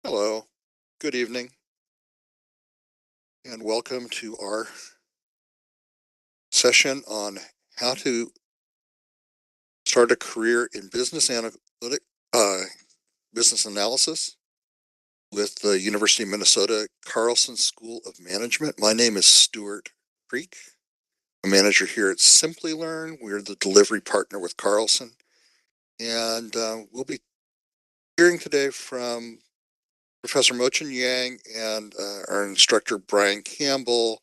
Hello, good evening, and welcome to our session on how to start a career in business analysis with the University of Minnesota Carlson School of Management. My name is Stuart Creek. I'm a manager here at Simplilearn. We're the delivery partner with Carlson, and we'll be hearing today from Professor Mochen Yang and our instructor Brian Campbell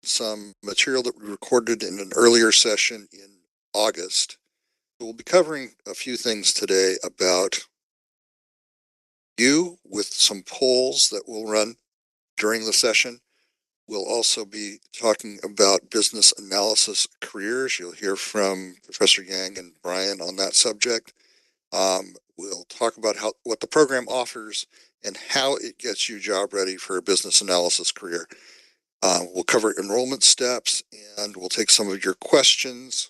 some material that we recorded in an earlier session in August. We'll be covering a few things today about you with some polls that we'll run during the session. We'll also be talking about business analysis careers. You'll hear from Professor Yang and Brian on that subject. We'll talk about what the program offers and how it gets you job ready for a business analysis career. We'll cover enrollment steps and we'll take some of your questions.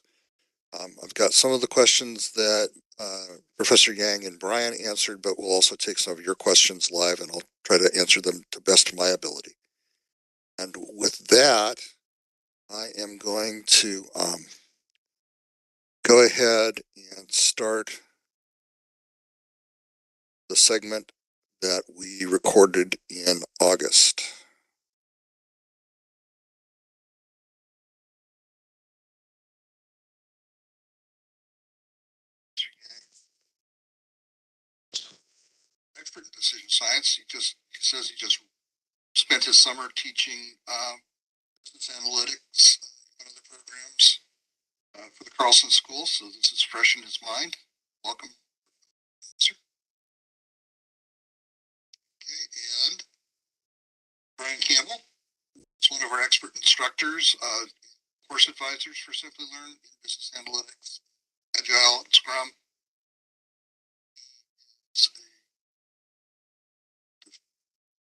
I've got some of the questions that Professor Yang and Brian answered, but we'll also take some of your questions live and I'll try to answer them to best of my ability. And with that, I am going to go ahead and start the segment that we recorded in August. Expert in decision science. He says he just spent his summer teaching business analytics, one of the programs for the Carlson School. So this is fresh in his mind. Welcome, sir. Okay, and Brian Campbell is one of our expert instructors, course advisors for Simplilearn in business analytics, Agile, and Scrum.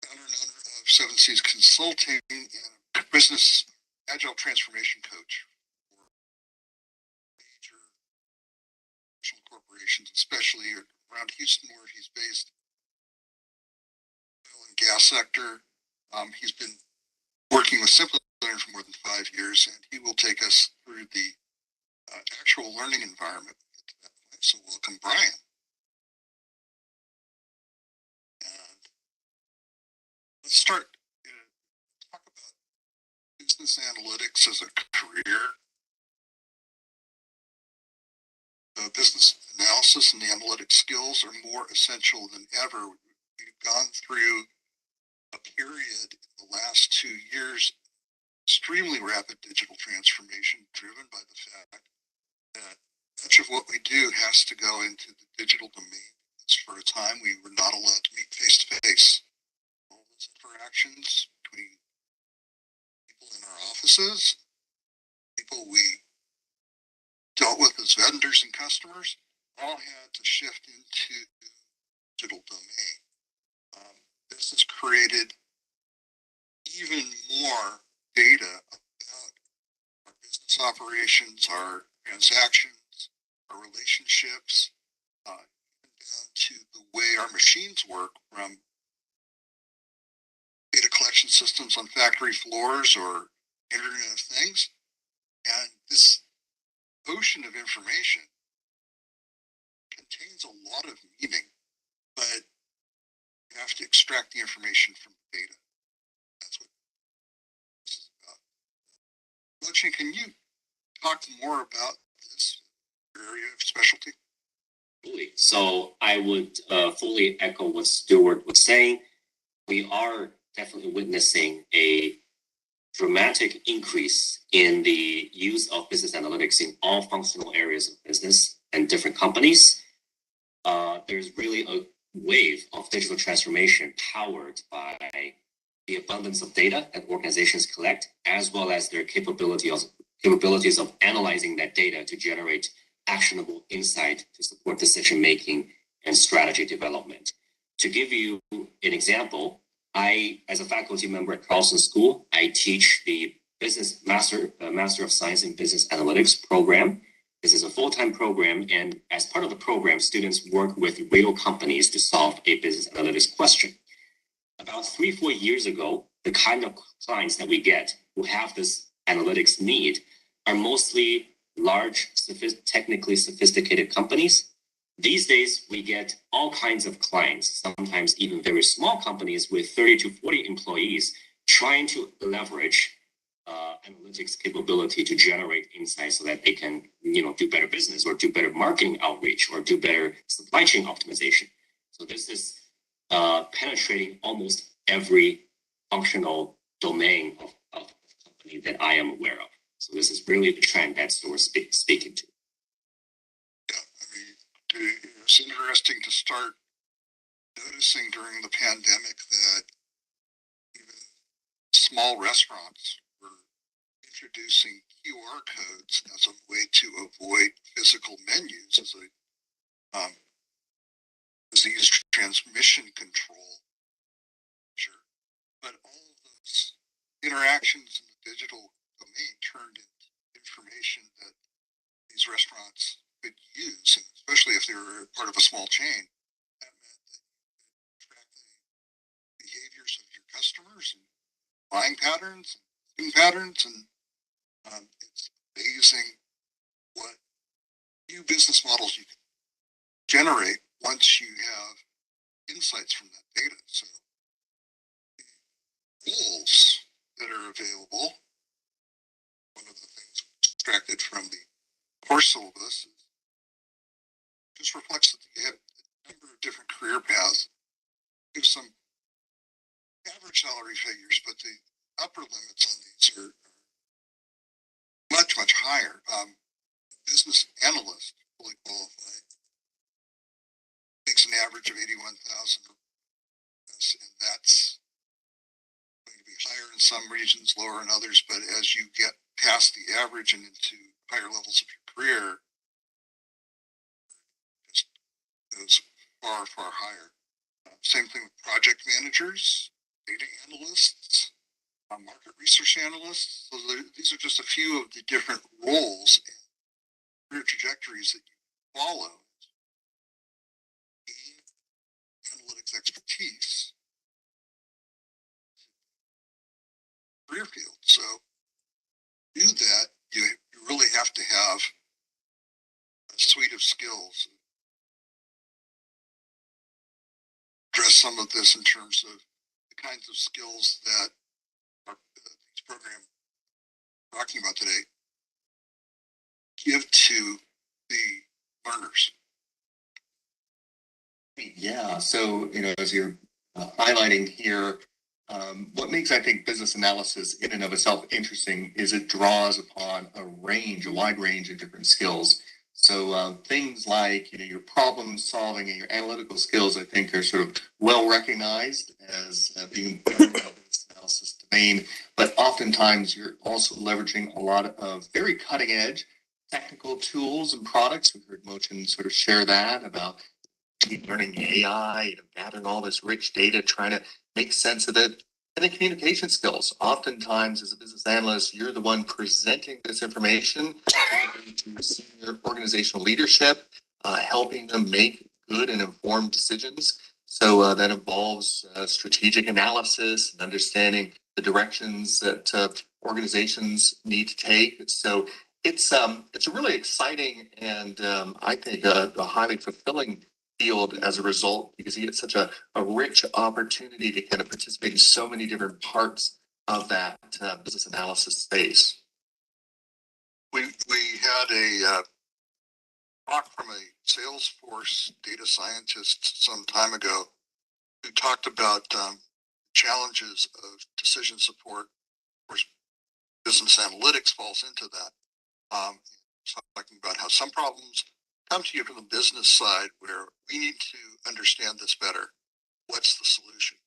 Founder and owner of 7 Seas Consulting and business agile transformation coach for major national corporations, especially around Houston, where he's based, oil and gas sector. He's been working with Simplilearn for more than 5 years, and he will take us through the actual learning environment at that point. So welcome, Brian. And let's start. Talk about business analytics as a career. Business analysis and the analytic skills are more essential than ever. We've gone through a period in the last 2 years, extremely rapid digital transformation driven by the fact that much of what we do has to go into the digital domain. It's for a time we were not allowed to meet face to face. All those interactions between people in our offices, people we dealt with as vendors and customers, all had to shift into the digital domain. This has created even more data about our business operations, our transactions, our relationships, down to the way our machines work, from data collection systems on factory floors or Internet of Things. And this ocean of information contains a lot of meaning, but you have to extract the information from the data. That's what this is about. Mochen, can you talk more about this area of specialty? Absolutely. So I would fully echo what Stuart was saying. We are definitely witnessing a dramatic increase in the use of business analytics in all functional areas of business and different companies. There's really a wave of digital transformation powered by the abundance of data that organizations collect, as well as their capabilities of analyzing that data to generate actionable insight to support decision making and strategy development. To give you an example, as a faculty member at Carlson School, I teach the Business Master of Science in Business Analytics program. This is a full-time program, and as part of the program, students work with real companies to solve a business analytics question. about 3-4 years ago, the kind of clients that we get who have this analytics need are mostly large, technically sophisticated companies. These days, we get all kinds of clients, sometimes even very small companies with 30 to 40 employees trying to leverage analytics capability to generate insights so that they can, do better business or do better marketing outreach or do better supply chain optimization. So this is penetrating almost every functional domain of company that I am aware of. So this is really the trend that we're speaking to. Yeah, I mean, it's interesting to start noticing during the pandemic that even small restaurants were introducing QR codes as a way to avoid physical menus as a disease transmission control measure. But all of those interactions in the digital domain turned into information that these restaurants could use, and especially if they were part of a small chain. That meant that you could track the behaviors of your customers and buying patterns and eating patterns, and it's amazing what new business models you can generate once you have insights from that data. So the rules that are available, one of the things extracted from the course syllabus, just reflects that you have a number of different career paths. Give some average salary figures, but the upper limits on these are much, much higher. Business analyst, fully qualified, makes an average of 81,000, and that's going to be higher in some regions, lower in others. But as you get past the average and into higher levels of your career, it goes far, far higher. Same thing with project managers, data analysts, market research analysts. So these are just a few of the different roles and career trajectories that you follow. Gain analytics expertise, career field. So to do that, you really have to have a suite of skills. Address some of this in terms of the kinds of skills that these programs talking about today give to the learners. Yeah, so as you're highlighting here, what makes I think business analysis in and of itself interesting is it draws upon a wide range of different skills. So things like your problem solving and your analytical skills, I think, are sort of well recognized as being part of the business analysis domain. But oftentimes, you're also leveraging a lot of very cutting edge technical tools and products. We heard Mochen sort of share that about deep learning AI, gathering all this rich data, trying to make sense of it. And then communication skills. Oftentimes, as a business analyst, you're the one presenting this information to senior organizational leadership, helping them make good and informed decisions. So that involves strategic analysis and understanding the directions that organizations need to take. So it's a really exciting and I think a highly fulfilling field as a result, because you get such a rich opportunity to kind of participate in so many different parts of that business analysis space. We had a talk from a Salesforce data scientist some time ago who talked about challenges of decision support. Of course, business analytics falls into that. Talking about how some problems come to you from the business side where we need to understand this better. What's the solution?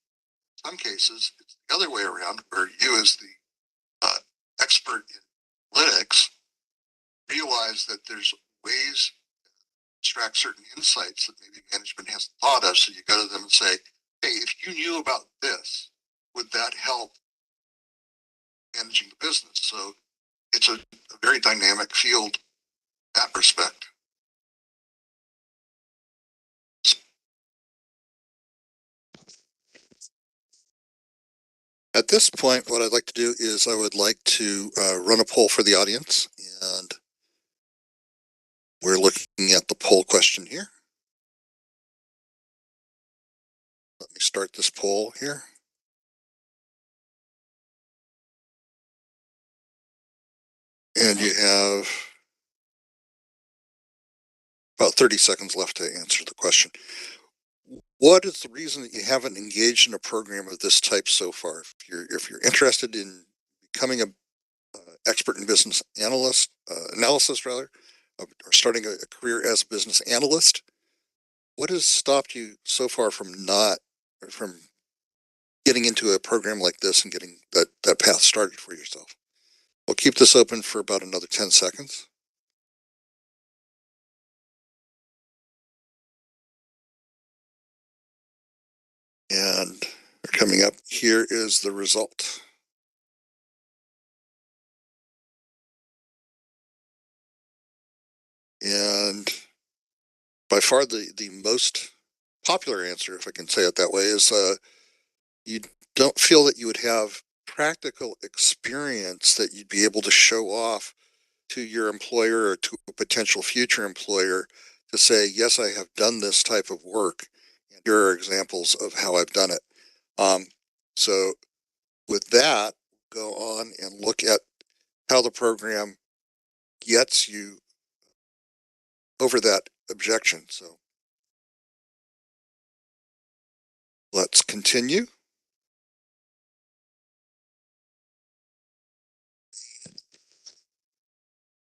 In some cases, it's the other way around, where you as the expert in analytics realize that there's ways to extract certain insights that maybe management hasn't thought of. So you go to them and say, hey, if you knew about this, would that help managing the business? So it's a very dynamic field in that respect. At this point, what I'd like to do is I would like to run a poll for the audience, and we're looking at the poll question here. Let me start this poll here. And you have about 30 seconds left to answer the question. What is the reason that you haven't engaged in a program of this type so far? If you're interested in becoming a expert in business analysis rather, or starting a career as a business analyst, what has stopped you so far from getting into a program like this and getting that path started for yourself? We'll keep this open for about another 10 seconds. And coming up here is the result. And by far the most popular answer, if I can say it that way, is you don't feel that you would have practical experience that you'd be able to show off to your employer or to a potential future employer to say, yes, I have done this type of work. And here are examples of how I've done it. So with that, go on and look at how the program gets you over that objection. So let's continue.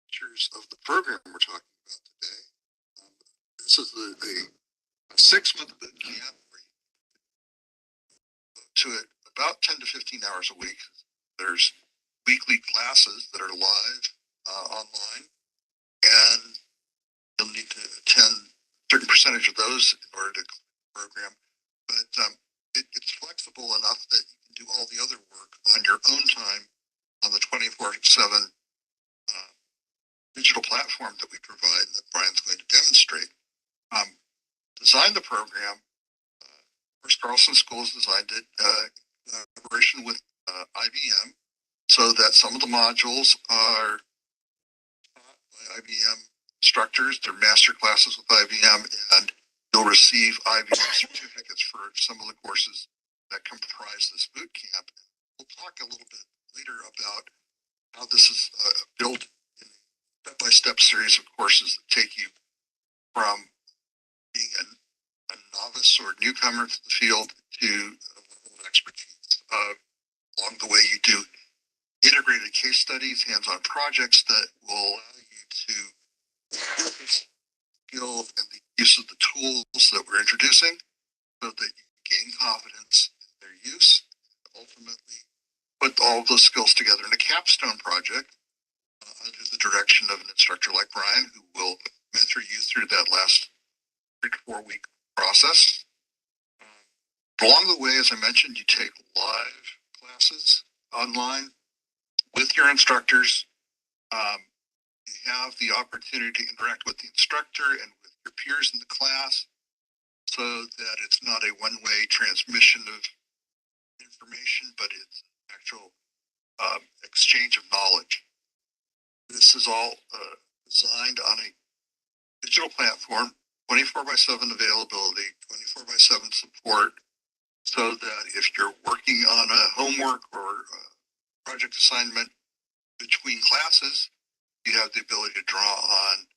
Features of the program we're talking about today. This is a 6-month boot camp where you go to it about 10 to 15 hours a week. There's weekly classes that are live online, and you'll need to attend a certain percentage of those in order to complete the program. But it's flexible enough that you can do all the other work on your own time on the 24/7 digital platform that we provide and that Brian's going to demonstrate. Design the program. First, Carlson Schools designed it in collaboration with IBM, so that some of the modules are taught by IBM instructors. They're master classes with IBM, and you'll receive IBM certificates for some of the courses that comprise this boot camp. We'll talk a little bit later about how this is built in a step-by-step series of courses that take you from being a novice or newcomer to the field to a level of expertise. Along the way, you do integrated case studies, hands-on projects that will allow you to focus skill and the use of the tools that we're introducing so that you gain confidence in their use, ultimately put all of those skills together in a capstone project under the direction of an instructor like Brian, who will mentor you through that last 3 to 4 week process. Along the way, as I mentioned, you take live classes online with your instructors. You have the opportunity to interact with the instructor and with your peers in the class so that it's not a one-way transmission of information, but it's actual exchange of knowledge. This is all designed on a digital platform, 24/7 availability, 24/7 support, so that if you're working on a homework or a project assignment between classes, you have the ability to draw on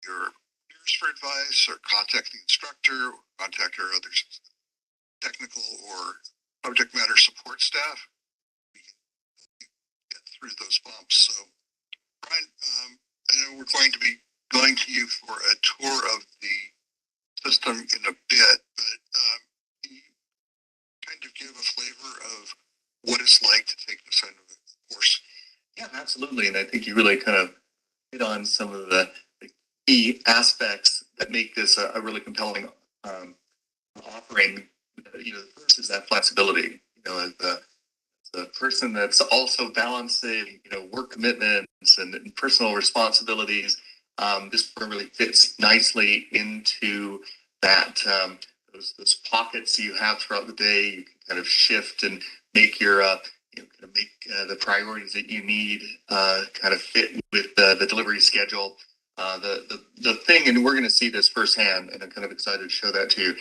your peers for advice or contact the instructor or contact your other technical or subject matter support staff. We can get through those bumps. So, Brian, I know we're going to be going to you for a tour of the system in a bit, but can you kind of give a flavor of what it's like to take this kind of a course? Yeah, absolutely. And I think you really kind of hit on some of the key aspects that make this a really compelling offering. The first is that flexibility. As the person that's also balancing, work commitments and personal responsibilities, this program really fits nicely into that. Those pockets you have throughout the day, you can kind of shift and make your kind of make the priorities that you need kind of fit with the delivery schedule. The thing, and we're going to see this firsthand, and I'm kind of excited to show that to you.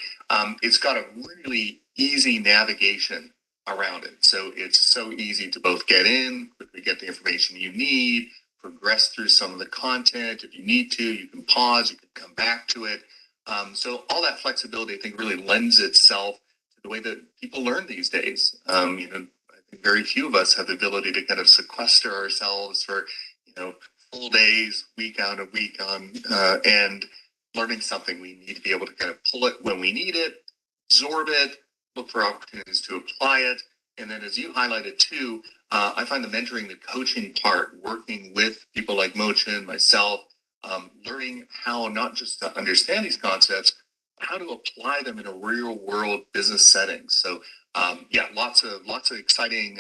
It's got a really easy navigation around it. So it's so easy to both get in, quickly get the information you need, progress through some of the content. If you need to, you can pause, you can come back to it. So all that flexibility, I think, really lends itself to the way that people learn these days. I think very few of us have the ability to kind of sequester ourselves for, full days, week on a week on, and learning something. We need to be able to kind of pull it when we need it, absorb it, look for opportunities to apply it. And then, as you highlighted too, I find the mentoring, the coaching part, working with people like Mochen, myself, learning how not just to understand these concepts, but how to apply them in a real world business setting. So lots of exciting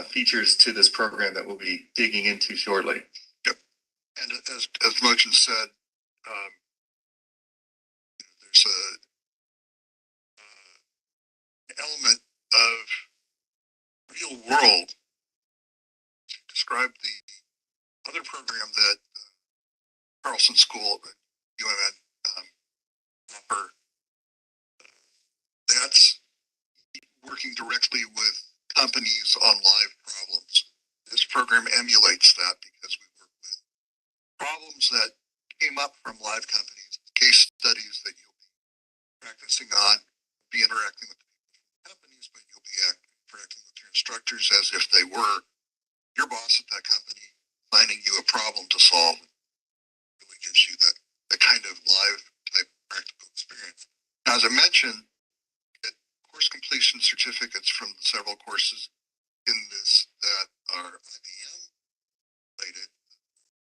features to this program that we'll be digging into shortly. Yep. And as Mochen said, there's an element of real world to describe the other program that Carlson School at UMN offer. That's working directly with companies on live problems. This program emulates that because we work with problems that came up from live companies, case studies that you'll be practicing on, be interacting with companies, but you'll be interacting with your instructors as if they were your boss at that company, finding you a problem to solve. It really gives you that kind of live type practical experience. Now, as I mentioned, course completion certificates from the several courses in this that are IBM related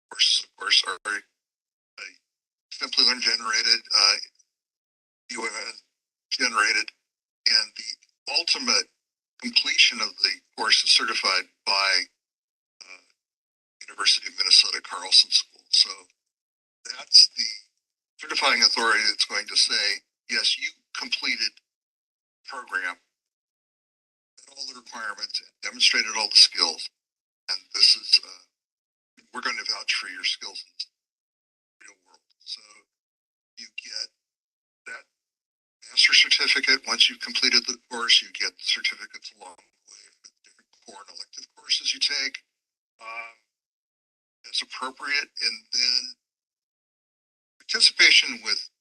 courses, of course, are Simplilearn generated, UMN generated, and the ultimate completion of the course is certified by University of Minnesota Carlson School. So that's the certifying authority that's going to say, yes, you completed program, met all the requirements, and demonstrated all the skills. And this is, we're going to vouch for your skills in the real world. So you get that master certificate. Once you've completed the course, you get the certificates along the way for the different core and elective courses you take as appropriate. And then participation with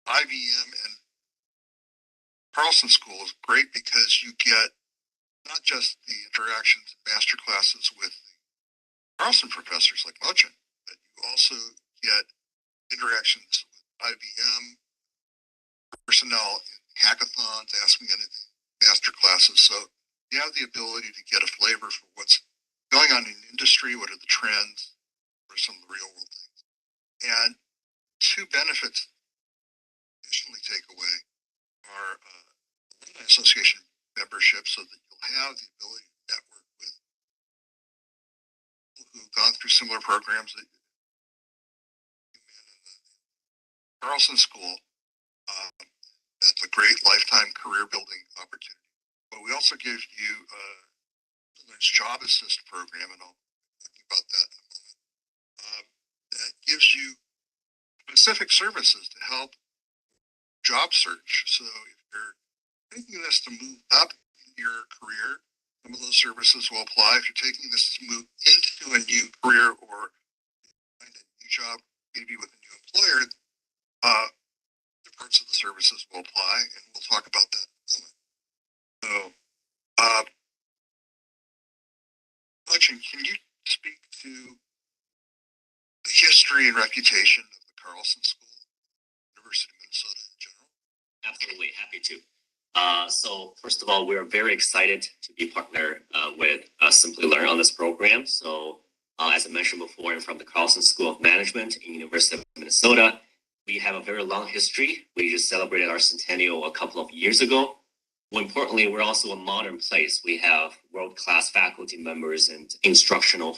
IBM and Carlson School is great because you get not just the interactions and master classes with the Carlson professors like Mochen, but you also get interactions with IBM personnel in hackathons, Ask Me Anything master classes. So you have the ability to get a flavor for what's going on in industry, what are the trends, what are some of the real world things. And two benefits additionally take away are alumni association membership, so that you'll have the ability to network with people who've gone through similar programs that in the Carlson School. That's a great lifetime career building opportunity. But we also give you there's job assist program, and I'll talk about that in a moment. That gives you specific services to help job search. So if you're taking this to move up in your career, some of those services will apply. If you're taking this to move into a new career or find a new job, maybe with a new employer, the parts of the services will apply, and we'll talk about that in a moment. So, Mochen, can you speak to the history and reputation of the Carlson School, University of Minnesota in general? Absolutely, happy to. So first of all, we're very excited to be partnered with Simplilearn on this program. So as I mentioned before, I'm from the Carlson School of Management in University of Minnesota. We have a very long history. We just celebrated our centennial a couple of years ago. More importantly, we're also a modern place. We have world-class faculty members and instructional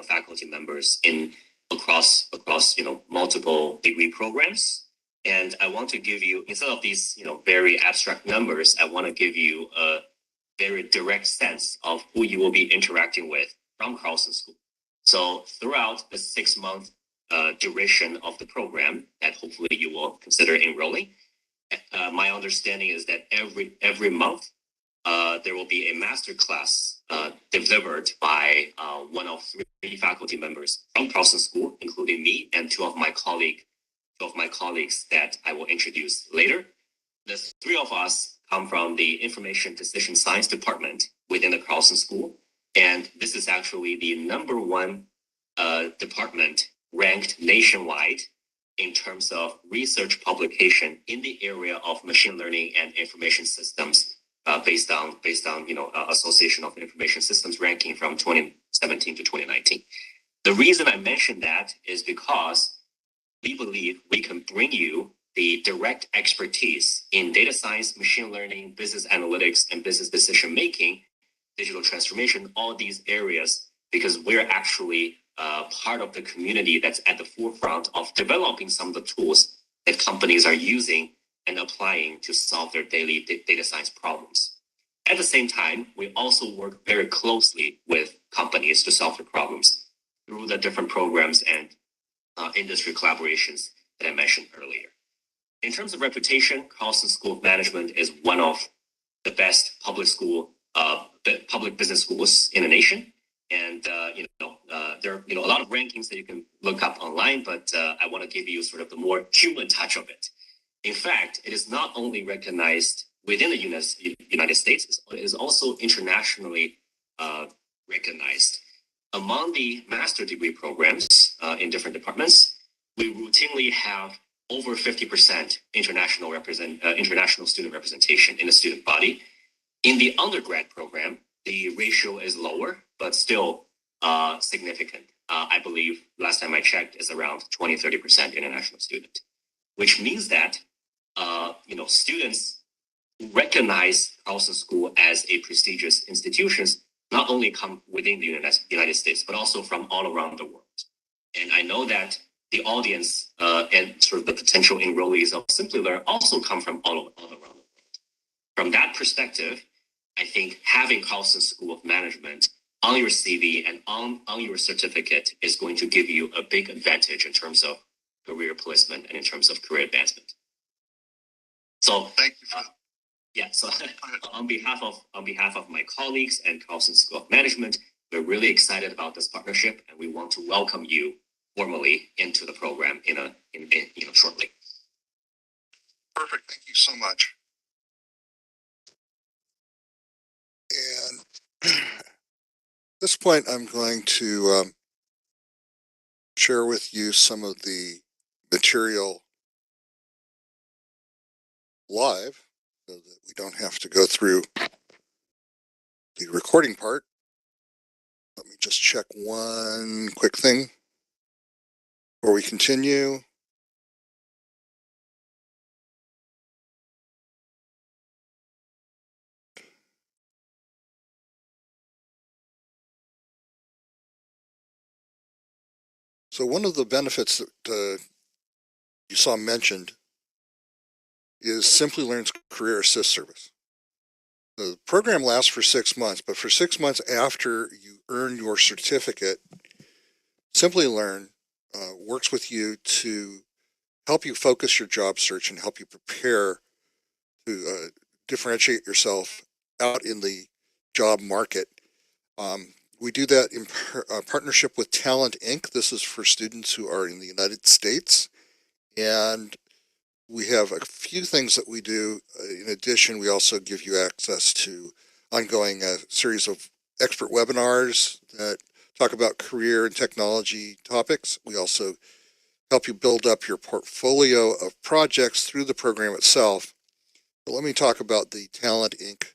faculty members across multiple degree programs. And I want to give you, instead of these, very abstract numbers, I want to give you a very direct sense of who you will be interacting with from Carlson School. So throughout the 6-month duration of the program that hopefully you will consider enrolling, my understanding is that every month there will be a masterclass delivered by one of 3 faculty members from Carlson School, including me and two of my colleagues that I will introduce later. The 3 of us come from the Information Decision Science Department within the Carlson School. And this is actually the #1 department ranked nationwide in terms of research publication in the area of machine learning and information systems, based on Association of Information Systems ranking from 2017 to 2019. The reason I mention that is because we believe we can bring you the direct expertise in data science, machine learning, business analytics, and business decision making, digital transformation, all these areas, because we're actually part of the community that's at the forefront of developing some of the tools that companies are using and applying to solve their daily data science problems. At the same time, we also work very closely with companies to solve their problems through the different programs and industry collaborations that I mentioned earlier. In terms of reputation, Carlson School of Management is one of the best public business schools in the nation. And there are a lot of rankings that you can look up online, but I want to give you sort of the more human touch of it. In fact, it is not only recognized within the United States, it is also internationally recognized. Among the master degree programs in different departments, we routinely have over 50% international student representation in the student body. In the undergrad program, the ratio is lower, but still significant. I believe last time I checked is around 20-30% international student, which means that students recognize Carlson School as a prestigious institution, not only come within the United States, but also from all around the world. And I know that the audience and sort of the potential enrollees of Simplilearn also come from all around the world. From that perspective, I think having Carlson School of Management on your CV and on your certificate is going to give you a big advantage in terms of career placement and in terms of career advancement. So Thank you for yeah, so on behalf of my colleagues and Carlson School of Management, we're really excited about this partnership, and we want to welcome you formally into the program in shortly. Perfect. Thank you so much. And at this point, I'm going to share with you some of the material live so that we don't have to go through the recording part. Let me just check one quick thing before we continue. So one of the benefits that you saw mentioned is Simplilearn's Career Assist service. The program lasts for 6 months, but for 6 months after you earn your certificate, Simplilearn works with you to help you focus your job search and help you prepare to differentiate yourself out in the job market. We do that in partnership with Talent Inc. This is for students who are in the United States. And we have a few things that we do. In addition, we also give you access to ongoing series of expert webinars that talk about career and technology topics. We also help you build up your portfolio of projects through the program itself. But let me talk about the Talent Inc.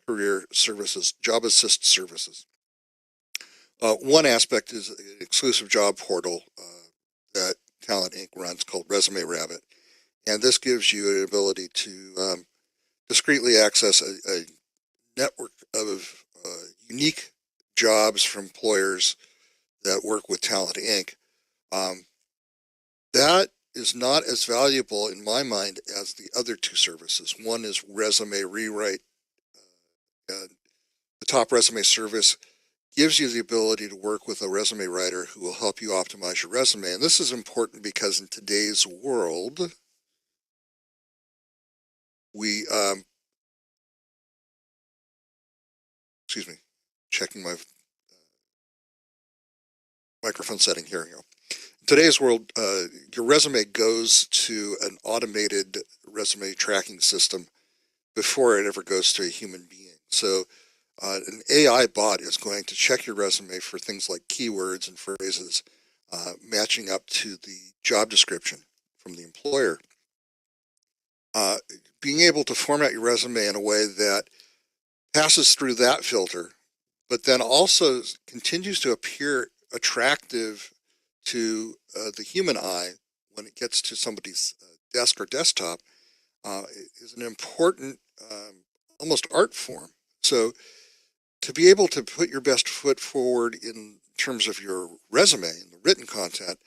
Career Services, Job Assist services. One aspect is an exclusive job portal that Talent Inc. runs called Resume Rabbit. And this gives you an ability to discreetly access a network of unique jobs from employers that work with Talent Inc. That is not as valuable in my mind as the other two services. One is resume rewrite. The top resume service gives you the ability to work with a resume writer who will help you optimize your resume. And this is important because in today's world, we, excuse me, checking my microphone setting here. In today's world, your resume goes to an automated resume tracking system before it ever goes to a human being. So an AI bot is going to check your resume for things like keywords and phrases matching up to the job description from the employer. Being able to format your resume in a way that passes through that filter, but then also continues to appear attractive to the human eye when it gets to somebody's desk or desktop is an important almost art form. So to be able to put your best foot forward in terms of your resume and the written content,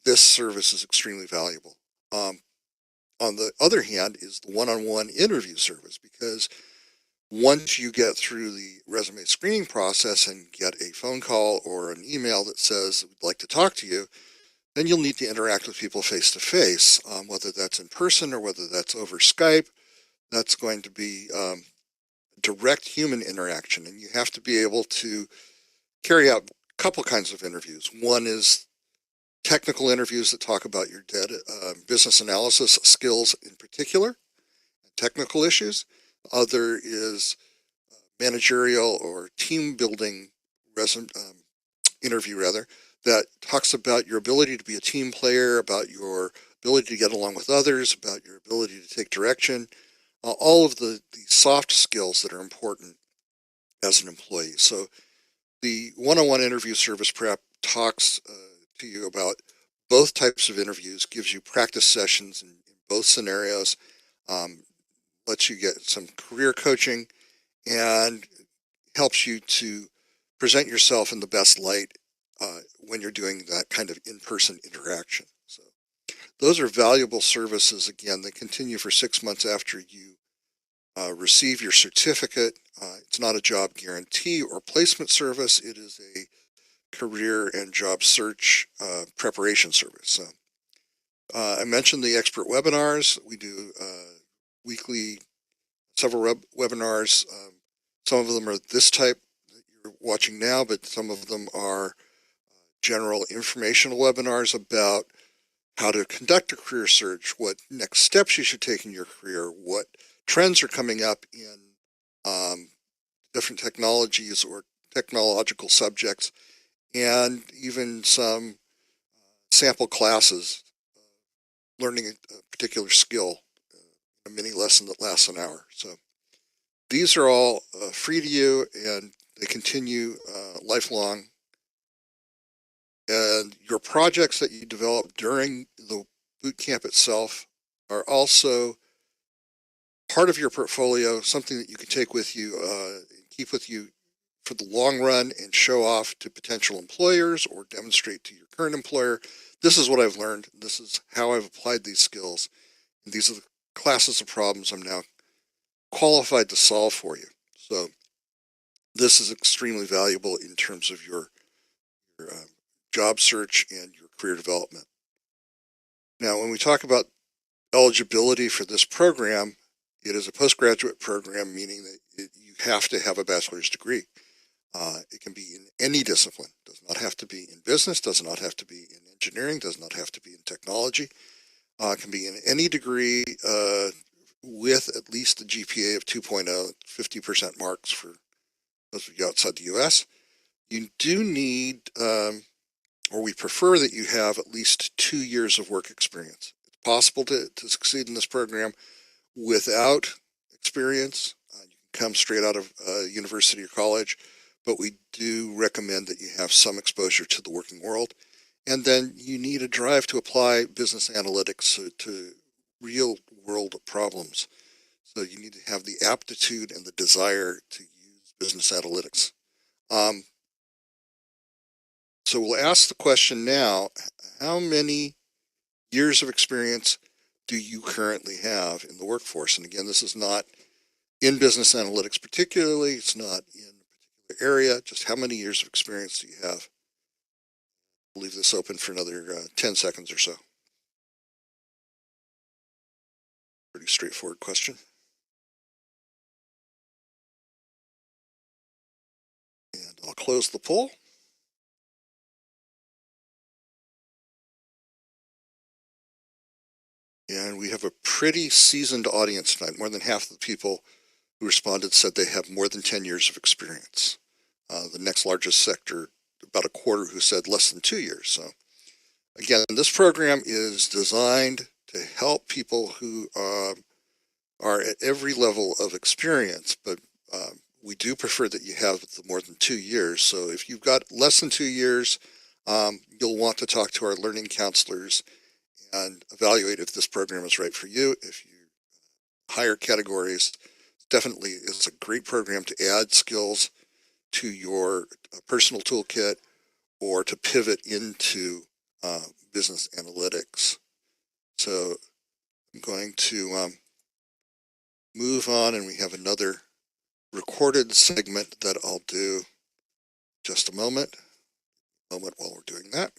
this service is extremely valuable. On the other hand is the one-on-one interview service, because once you get through the resume screening process and get a phone call or an email that says, we'd like to talk to you, then you'll need to interact with people face-to-face, whether that's in person or whether that's over Skype. That's going to be direct human interaction, and you have to be able to carry out a couple kinds of interviews. One is technical interviews that talk about your business analysis skills in particular, technical issues. Other is managerial or team building interview that talks about your ability to be a team player, about your ability to get along with others, about your ability to take direction, all of the soft skills that are important as an employee. So the one-on-one interview service prep talks to you about both types of interviews, gives you practice sessions in both scenarios, lets you get some career coaching, and helps you to present yourself in the best light when you're doing that kind of in-person interaction. So those are valuable services. Again, they continue for 6 months after you receive your certificate. It's not a job guarantee or placement service. It is a career and job search preparation service. So I mentioned the expert webinars. We do weekly, several webinars. Some of them are this type that you're watching now, but some of them are general informational webinars about how to conduct a career search, what next steps you should take in your career, what trends are coming up in different technologies or technological subjects, and even some sample classes, learning a particular skill, a mini lesson that lasts an hour. So these are all free to you, and they continue lifelong. And your projects that you develop during the boot camp itself are also part of your portfolio, something that you can take with you, keep with you for the long run and show off to potential employers or demonstrate to your current employer. This is what I've learned. This is how I've applied these skills. And these are the classes of problems I'm now qualified to solve for you. So this is extremely valuable in terms of your job search and your career development. Now, when we talk about eligibility for this program, it is a postgraduate program, meaning that you have to have a bachelor's degree. It can be in any discipline. Does not have to be in business, does not have to be in engineering, does not have to be in technology. It can be in any degree with at least a GPA of 2.0, 50% marks for those of you outside the U.S. You do need, or we prefer that you have at least 2 years of work experience. It's possible to succeed in this program without experience. You can come straight out of university or college, but we do recommend that you have some exposure to the working world. And then you need a drive to apply business analytics to real world problems. So you need to have the aptitude and the desire to use business analytics. So we'll ask the question now, how many years of experience do you currently have in the workforce? And again, this is not in business analytics particularly, it's not in a particular area, just how many years of experience do you have? We'll leave this open for another 10 seconds or so. Pretty straightforward question. And I'll close the poll. And we have a pretty seasoned audience tonight. More than half of the people who responded said they have more than 10 years of experience. The next largest sector, about a quarter, who said less than 2 years. So again, this program is designed to help people who are at every level of experience, but we do prefer that you have the more than 2 years. So if you've got less than 2 years, you'll want to talk to our learning counselors and evaluate if this program is right for you. If you higher categories, definitely it's a great program to add skills to your personal toolkit or to pivot into business analytics. So I'm going to move on, and we have another recorded segment that I'll do just a moment while we're doing that.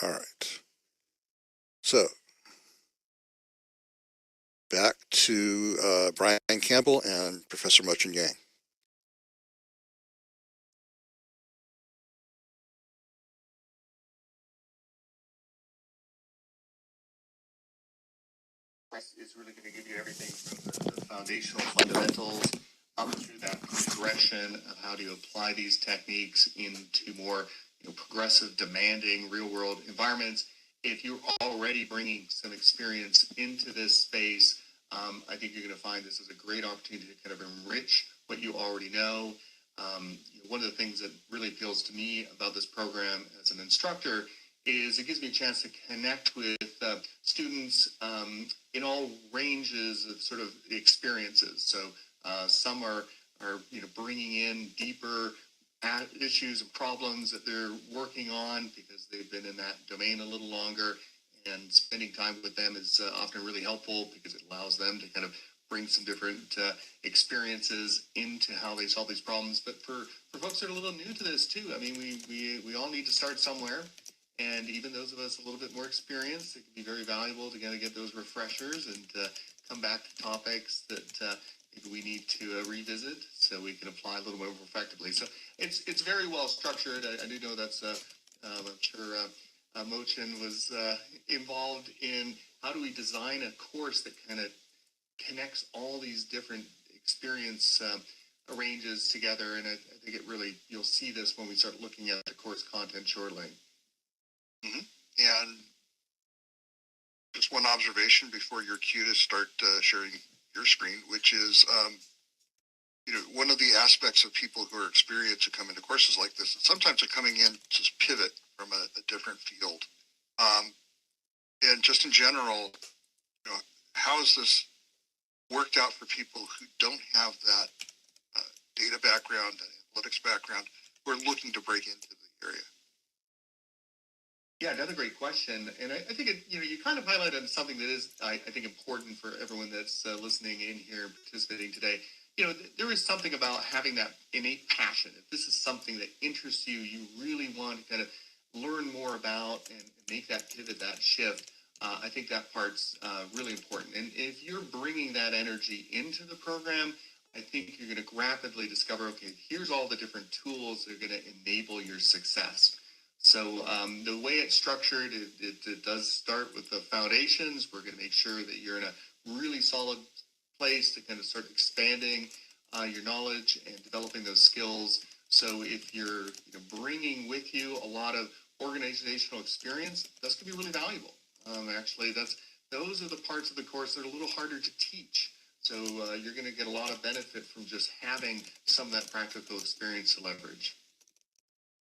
All right. So back to Brian Campbell and Professor Mochen Yang. Is really going to give you everything from the foundational fundamentals up through that progression of how do you apply these techniques into more progressive, demanding real-world environments. If you're already bringing some experience into this space, I think you're going to find this is a great opportunity to kind of enrich what you already know. One of the things that really appeals to me about this program as an instructor is it gives me a chance to connect with students in all ranges of sort of experiences. So some are bringing in deeper issues and problems that they're working on because they've been in that domain a little longer, and spending time with them is often really helpful because it allows them to kind of bring some different experiences into how they solve these problems. But for folks that are a little new to this too, I mean, we all need to start somewhere. And even those of us a little bit more experienced, it can be very valuable to kind of get those refreshers and come back to topics that maybe we need to revisit so we can apply a little more effectively. So it's very well structured. I do know that's, I'm sure Mochen was involved in how do we design a course that kind of connects all these different experience ranges together. And I think it really, you'll see this when we start looking at the course content shortly. Mm-hmm. And just one observation before your cue to start sharing your screen, which is, one of the aspects of people who are experienced who come into courses like this, and sometimes they're coming in to pivot from a different field. And just in general, how has this worked out for people who don't have that data background, analytics background, who are looking to break into the area? Yeah, another great question. And I think, you kind of highlighted something that is, I think, important for everyone that's listening in here and participating today. There is something about having that innate passion. If this is something that interests you, you really want to kind of learn more about and make that pivot, that shift. I think that part's really important. And if you're bringing that energy into the program, I think you're going to rapidly discover, okay, here's all the different tools that are going to enable your success. So the way it's structured, it does start with the foundations. We're going to make sure that you're in a really solid place to kind of start expanding your knowledge and developing those skills. So if you're bringing with you a lot of organizational experience, that's going to be really valuable. Actually, those are the parts of the course that are a little harder to teach. So you're going to get a lot of benefit from just having some of that practical experience to leverage.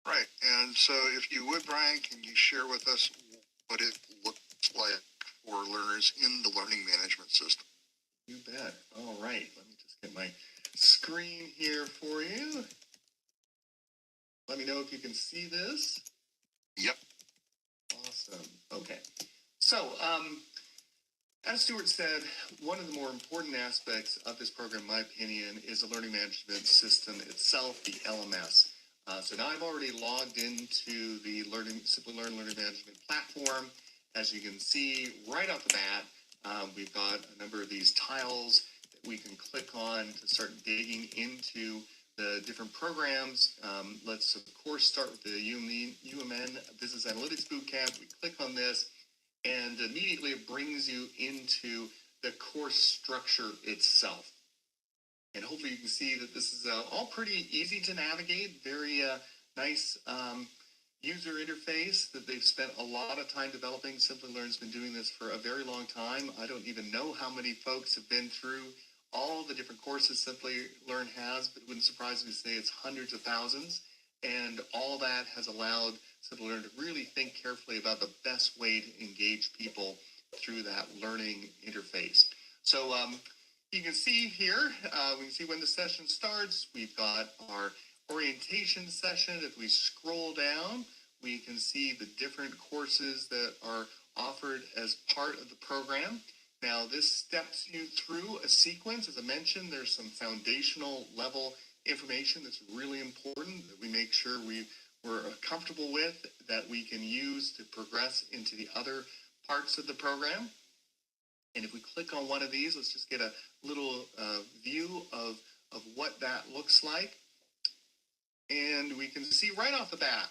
Right. And so if you would, Brian, can you share with us what it looks like for learners in the learning management system? You bet. All right. Let me just get my screen here for you. Let me know if you can see this. Yep. Awesome. Okay. So, as Stuart said, one of the more important aspects of this program, in my opinion, is the learning management system itself, the LMS. So now I've already logged into the Simplilearn Learning Management platform. As you can see right off the bat, we've got a number of these tiles that we can click on to start digging into the different programs. Let's of course start with the UMN Business Analytics Bootcamp. We click on this, and immediately it brings you into the course structure itself. And hopefully you can see that this is all pretty easy to navigate, very nice user interface that they've spent a lot of time developing. Simplilearn's been doing this for a very long time. I don't even know how many folks have been through all the different courses Simplilearn has, but it wouldn't surprise me to say it's hundreds of thousands. And all that has allowed Simplilearn to really think carefully about the best way to engage people through that learning interface. So you can see here, we can see when the session starts. We've got our orientation session. If we scroll down, we can see the different courses that are offered as part of the program. Now, this steps you through a sequence. As I mentioned, there's some foundational level information that's really important that we make sure we're comfortable with, that we can use to progress into the other parts of the program. And if we click on one of these, let's just get a little view of what that looks like. And we can see right off the bat,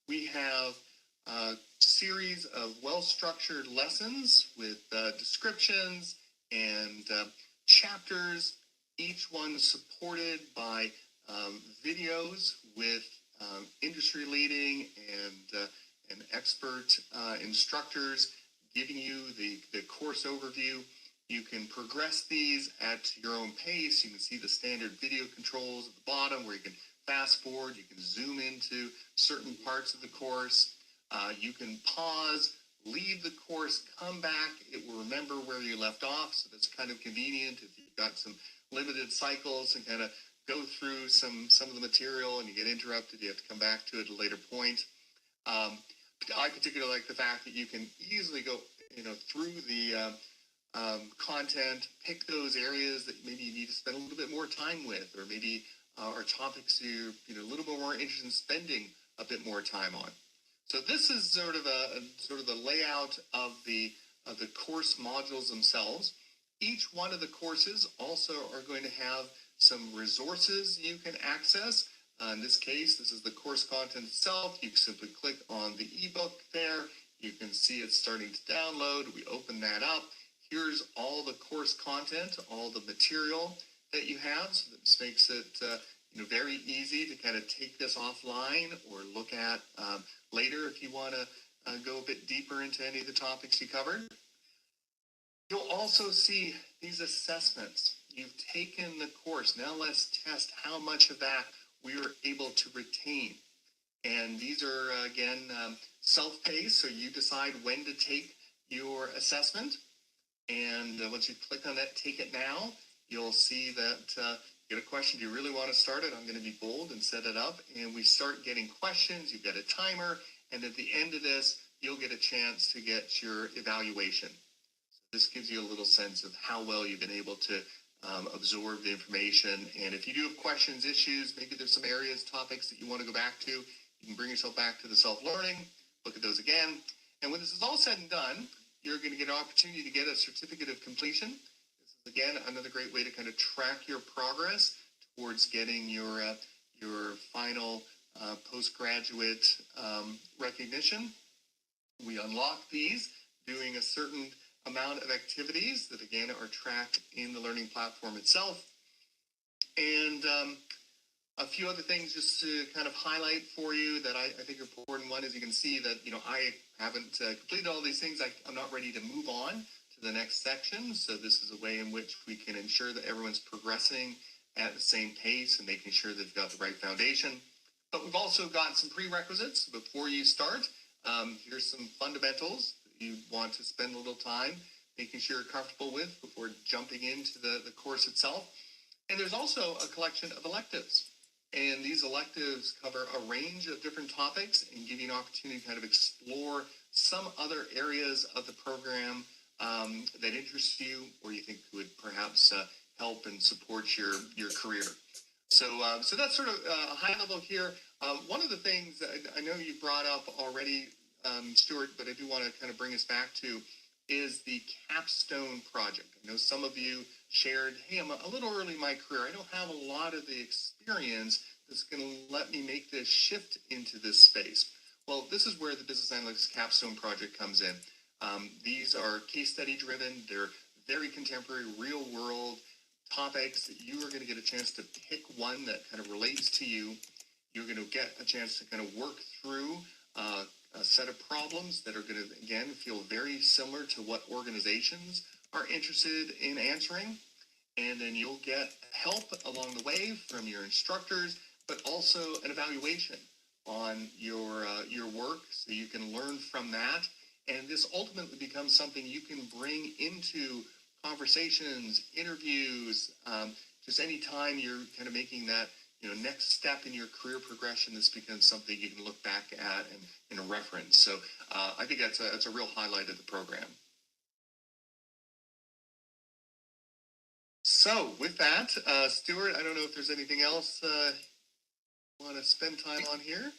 we have a series of well-structured lessons with descriptions and chapters, each one supported by videos with industry-leading and expert instructors giving you the course overview. You can progress these at your own pace. You can see the standard video controls at the bottom where you can fast forward, you can zoom into certain parts of the course. You can pause, leave the course, come back. It will remember where you left off. So that's kind of convenient if you've got some limited cycles and kind of go through some of the material and you get interrupted, you have to come back to it at a later point. I particularly like the fact that you can easily go, through the content, pick those areas that maybe you need to spend a little bit more time with, or maybe are topics you're a little bit more interested in spending a bit more time on. So this is sort of the layout of the course modules themselves. Each one of the courses also are going to have some resources you can access. In this case, this is the course content itself. You simply click on the ebook there. You can see it's starting to download. We open that up. Here's all the course content, all the material that you have. So this makes it very easy to kind of take this offline or look at later if you want to go a bit deeper into any of the topics you covered. You'll also see these assessments. You've taken the course. Now let's test how much of that we were able to retain. And these are, again, self-paced, so you decide when to take your assessment. And once you click on that, take it now, you'll see that you get a question, do you really want to start it? I'm going to be bold and set it up. And we start getting questions, you get a timer, and at the end of this, you'll get a chance to get your evaluation. So this gives you a little sense of how well you've been able to absorb the information. And if you do have questions, issues, maybe there's some areas, topics that you want to go back to, you can bring yourself back to the self-learning, look at those again. And when this is all said and done, you're going to get an opportunity to get a certificate of completion. This is, again, another great way to kind of track your progress towards getting your final postgraduate recognition. We unlock these doing a certain amount of activities that, again, are tracked in the learning platform itself. And a few other things just to kind of highlight for you that I think are important. One is you can see that, I haven't completed all these things. I'm not ready to move on to the next section. So this is a way in which we can ensure that everyone's progressing at the same pace and making sure they've got the right foundation. But we've also got some prerequisites before you start. Here's some fundamentals that you want to spend a little time making sure you're comfortable with before jumping into the course itself. And there's also a collection of electives. And these electives cover a range of different topics and give you an opportunity to kind of explore some other areas of the program that interest you or you think would perhaps help and support your career. So that's sort of a high level here. One of the things that I know you brought up already, Stuart, but I do want to kind of bring us back to is the Capstone Project. I know some of you shared, hey, I'm a little early in my career. I don't have a lot of the experience that's going to let me make this shift into this space. Well, this is where the Business Analytics Capstone Project comes in. These are case study driven. They're very contemporary, real world topics. You are going to get a chance to pick one that kind of relates to you. You're going to get a chance to kind of work through a set of problems that are going to, again, feel very similar to what organizations are interested in answering. And then you'll get help along the way from your instructors, but also an evaluation on your work so you can learn from that. And this ultimately becomes something you can bring into conversations, interviews, just any time you're kind of making that next step in your career progression. This becomes something you can look back at and reference. So I think that's a real highlight of the program. So with that, Stuart, I don't know if there's anything else you want to spend time on here.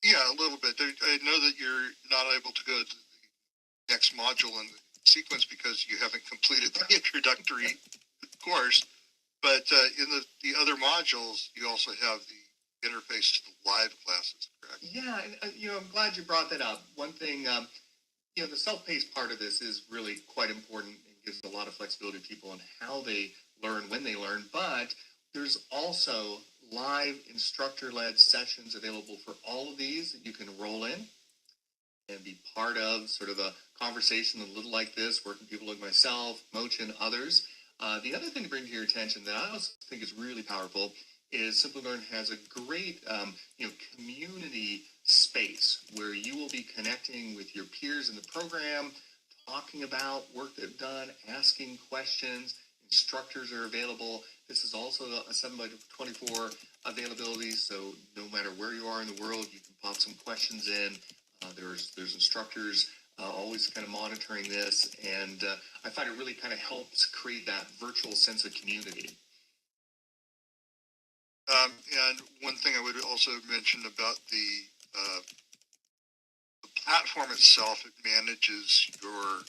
Yeah, a little bit. I know that you're not able to go to the next module in the sequence because you haven't completed the introductory course. But in the other modules, you also have the interface to the live classes, correct? Yeah, and, I'm glad you brought that up. One thing, the self-paced part of this is really quite important and gives a lot of flexibility to people on how they learn, when they learn. But there's also live instructor-led sessions available for all of these that you can roll in and be part of sort of a conversation a little like this, working with people like myself, Mochen, others. The other thing to bring to your attention that I also think is really powerful is Simplilearn has a great, community space where you will be connecting with your peers in the program, talking about work they've done, asking questions. Instructors are available. This is also a 7x24 availability, so no matter where you are in the world, you can pop some questions in. There's instructors always kind of monitoring this, and I find it really kind of helps create that virtual sense of community. And one thing I would also mention about the platform itself, it manages your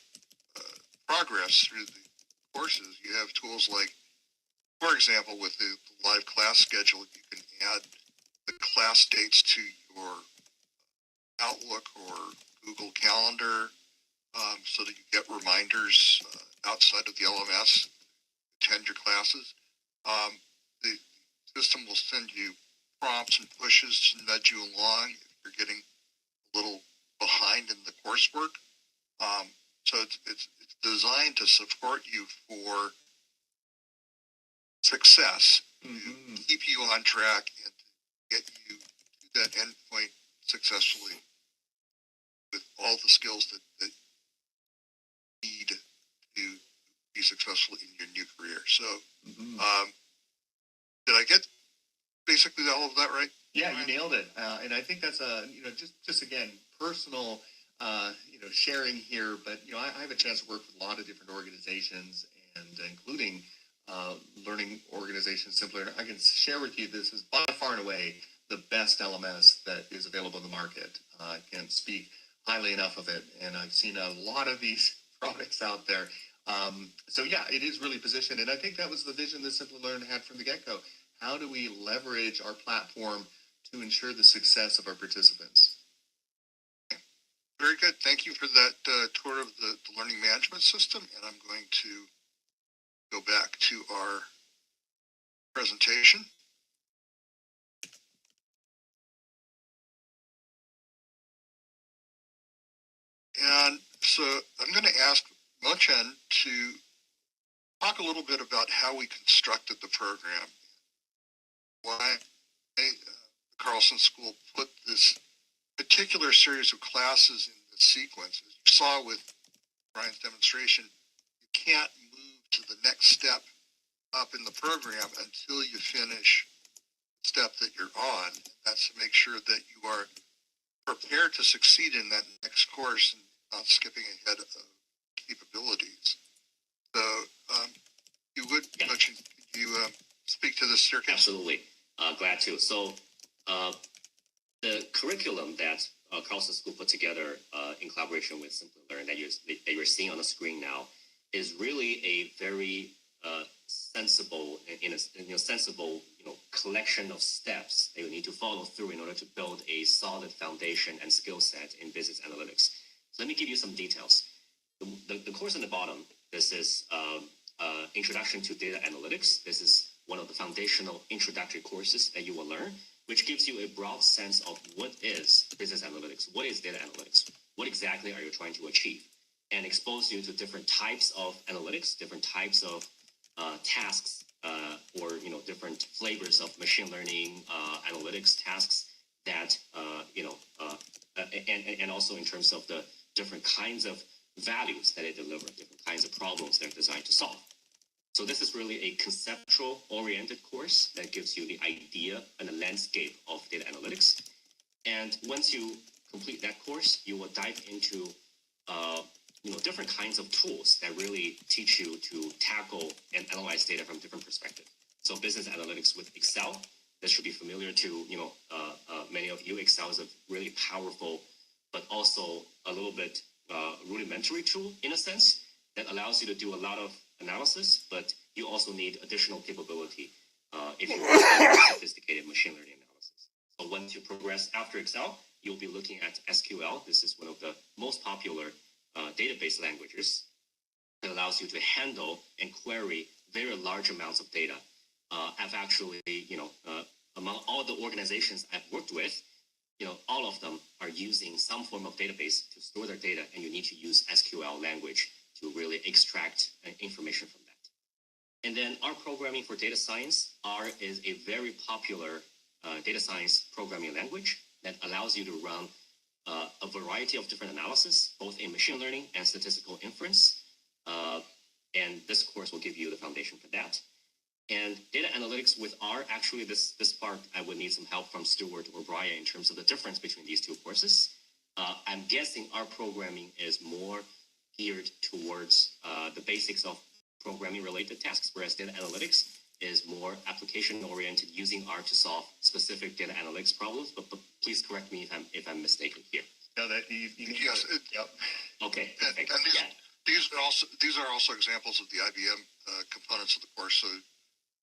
progress through the courses. You have tools like, for example, with the live class schedule, you can add the class dates to your Outlook or Google Calendar so that you get reminders outside of the LMS, attend your classes. The system will send you prompts and pushes to nudge you along if you're getting a little behind in the coursework. So it's designed to support you for success, to keep you on track and to get you to that endpoint successfully with all the skills that you need to be successful in your new career. So did I get basically all of that right? Yeah, you nailed it. And I think that's just again, personal, sharing here. But, I have a chance to work with a lot of different organizations and including learning organizations, Simplilearn. I can share with you, this is by far and away the best LMS that is available in the market. I can't speak highly enough of it. And I've seen a lot of these products out there. So yeah, it is really positioned. And I think that was the vision that Simplilearn had from the get-go. How do we leverage our platform to ensure the success of our participants? Very good. Thank you for that tour of the learning management system. And I'm going to go back to our presentation. And so I'm going to ask Mochen to talk a little bit about how we constructed the program, why the Carlson School put this particular series of classes in the sequence. As you saw with Brian's demonstration, can't move to the next step up in the program until you finish the step that you're on. That's to make sure that you are prepared to succeed in that next course and not skipping ahead of capabilities. So you would, Mochen, could you speak to this staircase? Absolutely. Glad to. So the curriculum that Carlson School put together in collaboration with Simplilearn that you're seeing on the screen now is really a very sensible, sensible collection of steps that you need to follow through in order to build a solid foundation and skill set in business analytics. So let me give you some details. The course on the bottom, this is Introduction to Data Analytics. This is one of the foundational introductory courses that you will learn, which gives you a broad sense of what is business analytics, what is data analytics, what exactly are you trying to achieve, and expose you to different types of analytics, different types of tasks, or different flavors of machine learning analytics tasks that and also in terms of the different kinds of values that it delivers, different kinds of problems they're designed to solve. So this is really a conceptual oriented course that gives you the idea and the landscape of data analytics. And once you complete that course, you will dive into different kinds of tools that really teach you to tackle and analyze data from different perspectives. So business analytics with Excel, this should be familiar to many of you. Excel is a really powerful, but also a little bit rudimentary tool in a sense that allows you to do a lot of analysis, but you also need additional capability if you want sophisticated machine learning analysis. So once you progress after Excel, you'll be looking at SQL. This is one of the most popular database languages that allows you to handle and query very large amounts of data. I've actually, among all the organizations I've worked with, all of them are using some form of database to store their data, and you need to use SQL language to really extract information from that. And then R programming for data science. R is a very popular data science programming language that allows you to run a variety of different analysis, both in machine learning and statistical inference. And this course will give you the foundation for that. And data analytics with R, actually this part, I would need some help from Stuart or Brian in terms of the difference between these two courses. I'm guessing R programming is more geared towards the basics of programming related tasks, whereas data analytics is more application oriented, using R to solve specific data analytics problems. But please correct me if I'm mistaken here. No, that you Yes. Yep. Okay. And these are also examples of the IBM components of the course. So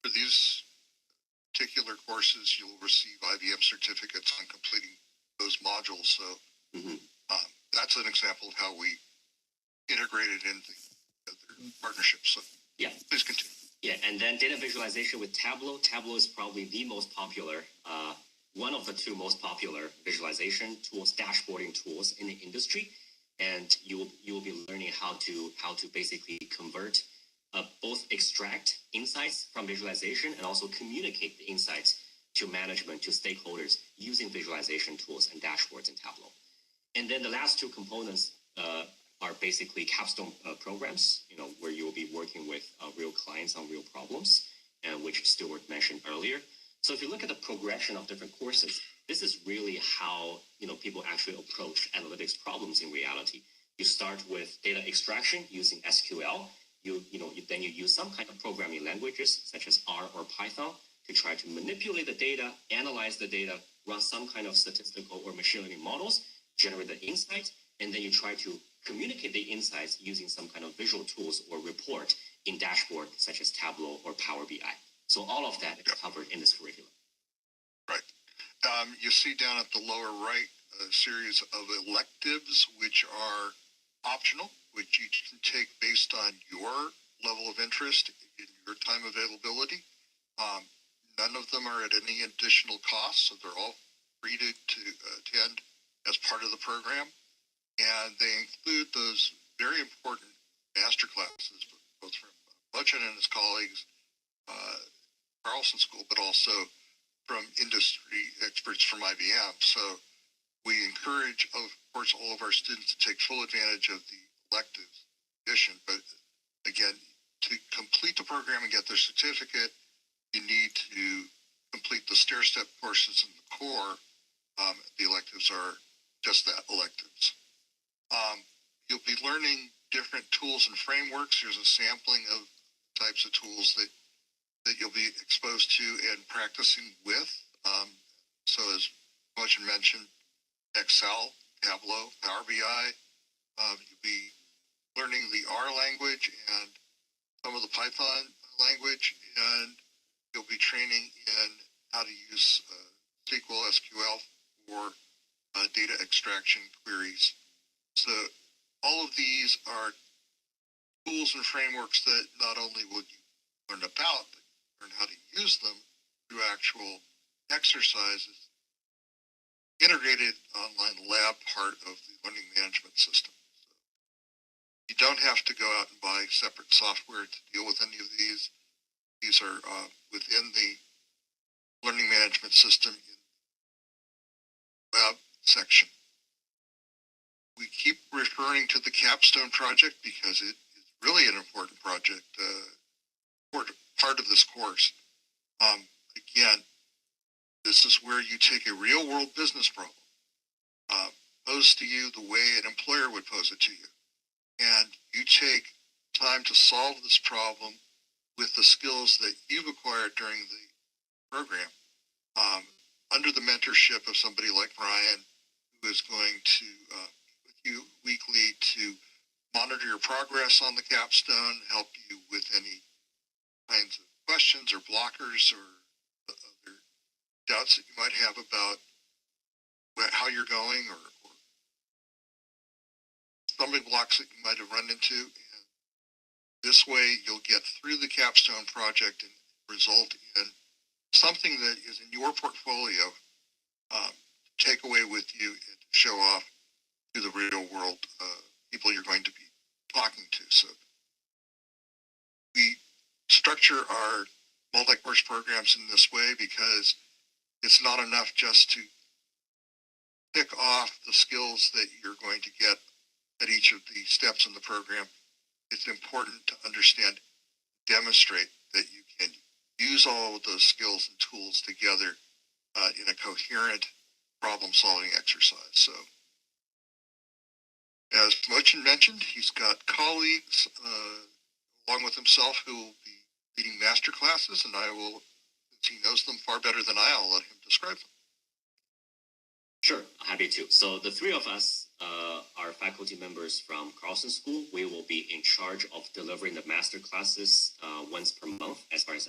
for these particular courses, you'll receive IBM certificates on completing those modules. So that's an example of how we integrated into the partnerships. So yeah, please continue. Yeah, and then data visualization with Tableau. Tableau is probably the most popular, one of the two most popular visualization tools, dashboarding tools in the industry. And you will be learning how to basically convert, both extract insights from visualization and also communicate the insights to management, to stakeholders using visualization tools and dashboards in Tableau. And then the last two components are basically capstone programs, where you will be working with real clients on real problems, and which Stuart mentioned earlier. So if you look at the progression of different courses, this is really how people actually approach analytics problems in reality. You start with data extraction using SQL. Then you use some kind of programming languages such as R or Python to try to manipulate the data, analyze the data, run some kind of statistical or machine learning models, generate the insights, and then you try to communicate the insights using some kind of visual tools or report in dashboard such as Tableau or Power BI. So all of that is covered in this curriculum. Right. You see down at the lower right a series of electives which are optional, which you can take based on your level of interest in your time availability. None of them are at any additional cost, so they're all free to attend as part of the program. And they include those very important master classes, both from Mochen and his colleagues, Carlson School, but also from industry experts from IBM. So we encourage, of course, all of our students to take full advantage of the elective edition, but again, to complete the program and get their certificate, you need to complete the stair-step courses in the core. The electives are just that, electives. You'll be learning different tools and frameworks. Here's a sampling of types of tools that you'll be exposed to and practicing with. So as Mochen mentioned, Excel, Tableau, Power BI. You'll be learning the R language and some of the Python language, and you'll be training in how to use SQL, SQL for data extraction queries. So all of these are tools and frameworks that not only will you learn about, but learn how to use them through actual exercises, integrated online lab part of the learning management system. So you don't have to go out and buy separate software to deal with any of these. These are within the learning management system in the lab section. We keep referring to the Capstone Project because it is really an important project, important part of this course. Again, this is where you take a real world business problem, posed to you the way an employer would pose it to you. And you take time to solve this problem with the skills that you've acquired during the program, under the mentorship of somebody like Brian, who is going to with you weekly to monitor your progress on the capstone, help you with any kinds of questions or blockers or other doubts that you might have about how you're going, or stumbling blocks that you might have run into. And this way you'll get through the capstone project and result in something that is in your portfolio, to take away with you and to show off to the real world people you're going to be talking to. So we structure our multi-course programs in this way because it's not enough just to tick off the skills that you're going to get at each of the steps in the program. It's important to understand, demonstrate that you can use all of those skills and tools together in a coherent problem-solving exercise. So, as Mochen mentioned, he's got colleagues along with himself who will be leading master classes, and I will, since he knows them far better than I'll let him describe them. Sure, happy to. So the three of us are faculty members from Carlson School. We will be in charge of delivering the master classes once per month, as far as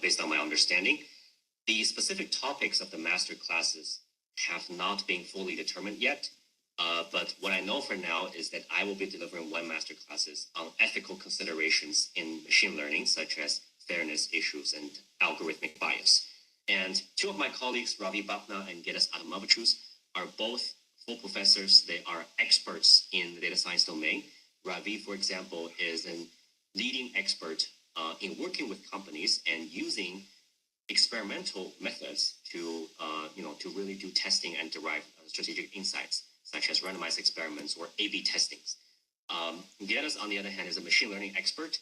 based on my understanding. The specific topics of the master classes have not been fully determined yet. But what I know for now is that I will be delivering one master classes on ethical considerations in machine learning, such as fairness issues and algorithmic bias. And two of my colleagues, Ravi Bapna and Geddes Adamavicius, are both full professors. They are experts in the data science domain. Ravi, for example, is a leading expert in working with companies and using experimental methods to really do testing and derive strategic insights, such as randomized experiments or A/B testings. Geddes, on the other hand, is a machine learning expert.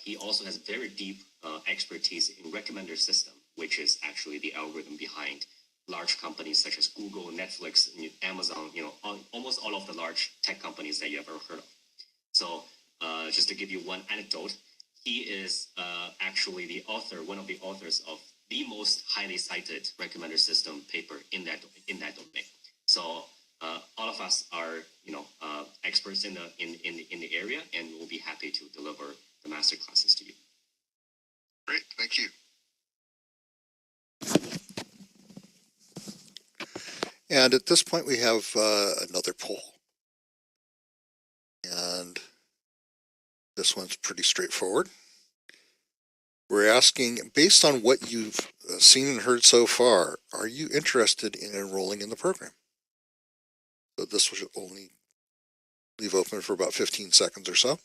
He also has very deep expertise in recommender system, which is actually the algorithm behind large companies such as Google, Netflix, Amazon, almost all of the large tech companies that you ever heard of. So just to give you one anecdote, he is actually the author, one of the authors of the most highly cited recommender system paper in that domain. So all of us are, experts in the area, and we'll be happy to deliver the master classes to you. Great, thank you. And at this point, we have another poll. And this one's pretty straightforward. We're asking, based on what you've seen and heard so far, are you interested in enrolling in the program? So this will only leave open for about 15 seconds or so.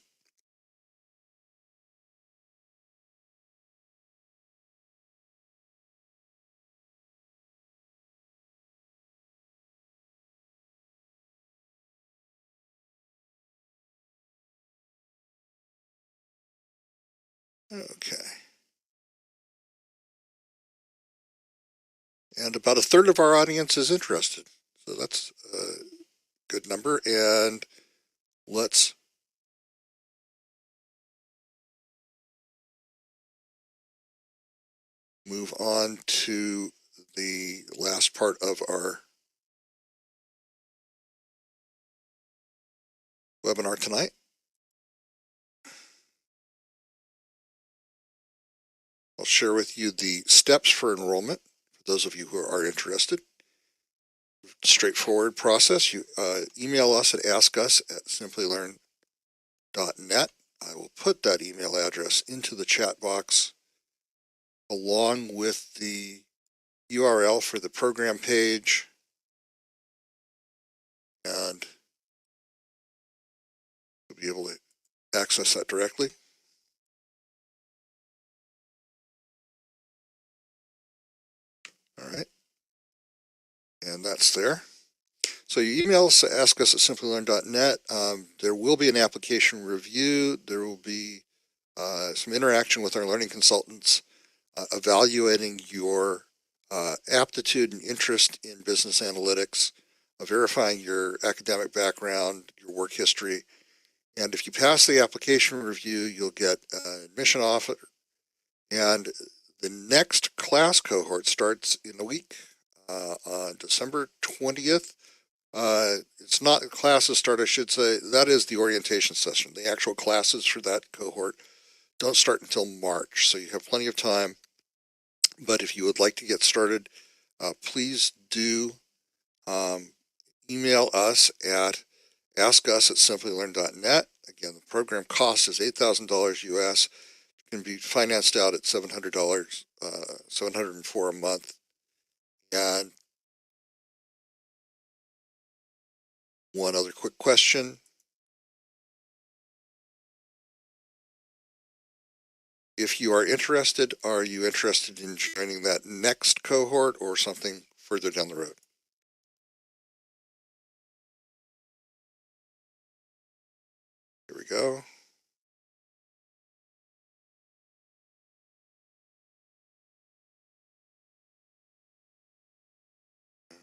Okay. And about a third of our audience is interested. So that's a good number. And let's move on to the last part of our webinar tonight. I'll share with you the steps for enrollment for those of you who are interested. Straightforward process. You email us at askus@simplilearn.net. I will put that email address into the chat box along with the URL for the program page, and you'll be able to access that directly. All right. And that's there. So you email us, ask us at simplilearn.net. There will be an application review. There will be some interaction with our learning consultants, evaluating your aptitude and interest in business analytics, verifying your academic background, your work history. And if you pass the application review, you'll get an admission offer. And the next class cohort starts in a week on December 20th. It's not classes start, I should say. That is the orientation session. The actual classes for that cohort don't start until March, so you have plenty of time. But if you would like to get started, please do email us at askus@simplilearn.net. Again, the program cost is $8,000 US. It can be financed out at $700, $704 a month. And one other quick question. If you are interested in joining that next cohort or something further down the road? Here we go.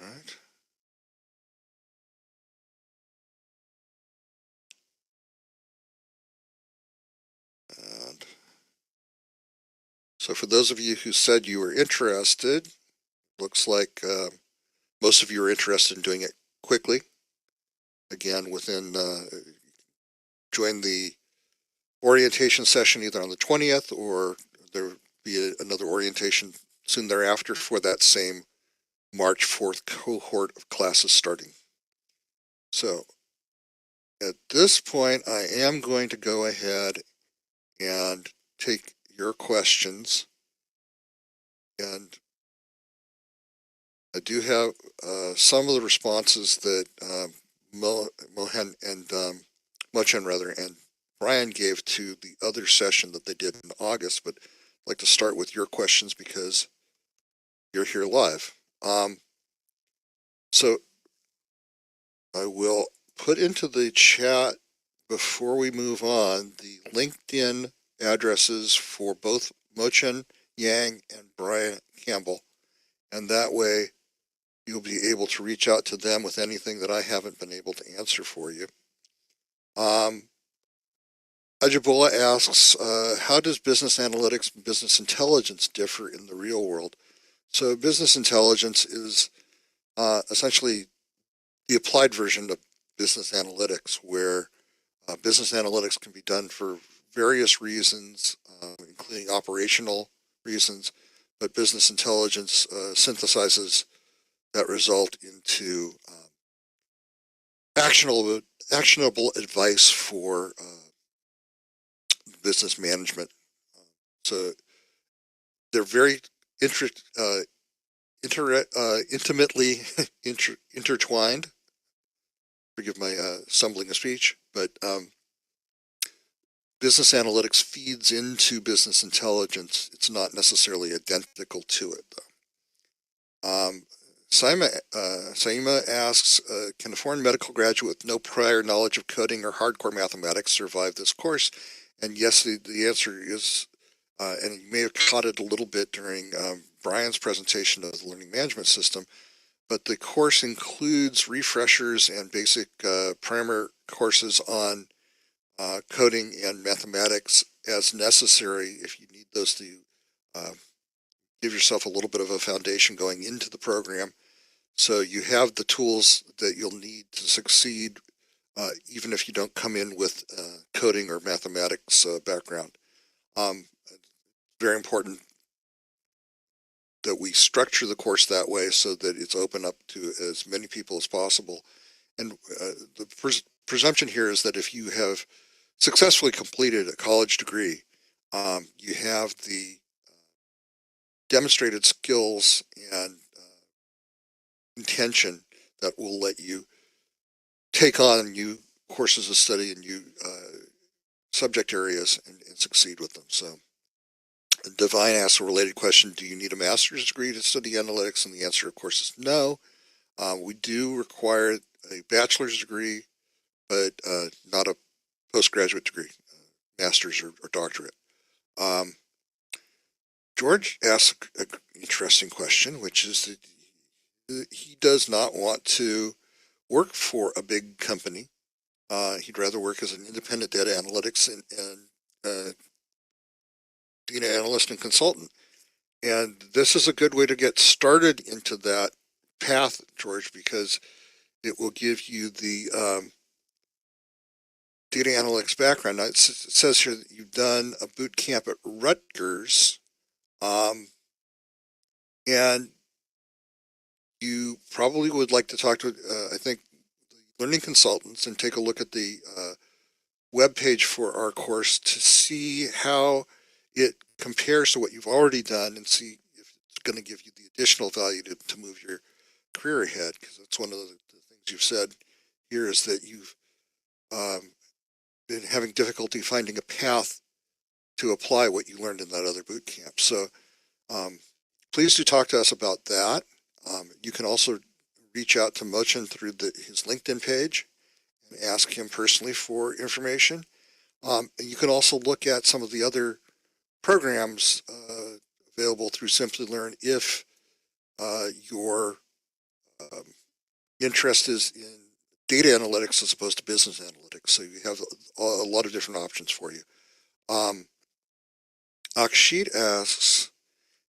All right. And so for those of you who said you were interested, looks like most of you are interested in doing it quickly. Again, join the orientation session either on the 20th or there will be another orientation soon thereafter for that same March 4th cohort of classes starting. So at this point, I am going to go ahead and take your questions. And I do have some of the responses that Mochen and Brian gave to the other session that they did in August, but I'd like to start with your questions because you're here live. So I will put into the chat before we move on the LinkedIn addresses for both Mochen Yang and Brian Campbell, and that way you'll be able to reach out to them with anything that I haven't been able to answer for you. Ajibola asks, how does business analytics and business intelligence differ in the real world? So business intelligence is essentially the applied version of business analytics, where business analytics can be done for various reasons, including operational reasons, but business intelligence synthesizes that result into actionable advice for business management. So they're very intimately intertwined. Forgive my stumbling of speech, but business analytics feeds into business intelligence. It's not necessarily identical to it, though. Saima asks, can a foreign medical graduate with no prior knowledge of coding or hardcore mathematics survive this course? And yes, the answer is and you may have caught it a little bit during Brian's presentation of the learning management system, but the course includes refreshers and basic primer courses on coding and mathematics as necessary if you need those to give yourself a little bit of a foundation going into the program. So you have the tools that you'll need to succeed, even if you don't come in with coding or mathematics background. Very important that we structure the course that way so that it's open up to as many people as possible. And the presumption here is that if you have successfully completed a college degree, you have the demonstrated skills and intention that will let you take on new courses of study and new subject areas and succeed with them. So Divine asks a related question: do you need a master's degree to study analytics? And the answer, of course, is no. We do require a bachelor's degree, but not a postgraduate degree, master's or doctorate. George asks an interesting question, which is that he does not want to work for a big company. He'd rather work as an independent data analytics and data analyst and consultant. And this is a good way to get started into that path, George, because it will give you the data analytics background. Now, it says here that you've done a boot camp at Rutgers, and you probably would like to talk to, I think, the learning consultants and take a look at the web page for our course to see how it compares to what you've already done and see if it's going to give you the additional value to move your career ahead, because that's one of the things you've said here is that you've been having difficulty finding a path to apply what you learned in that other boot camp. So please do talk to us about that. You can also reach out to Mochen through his LinkedIn page and ask him personally for information. You can also look at some of the other programs available through Simplilearn if your interest is in data analytics as opposed to business analytics. So you have a lot of different options for you. Akshit asks,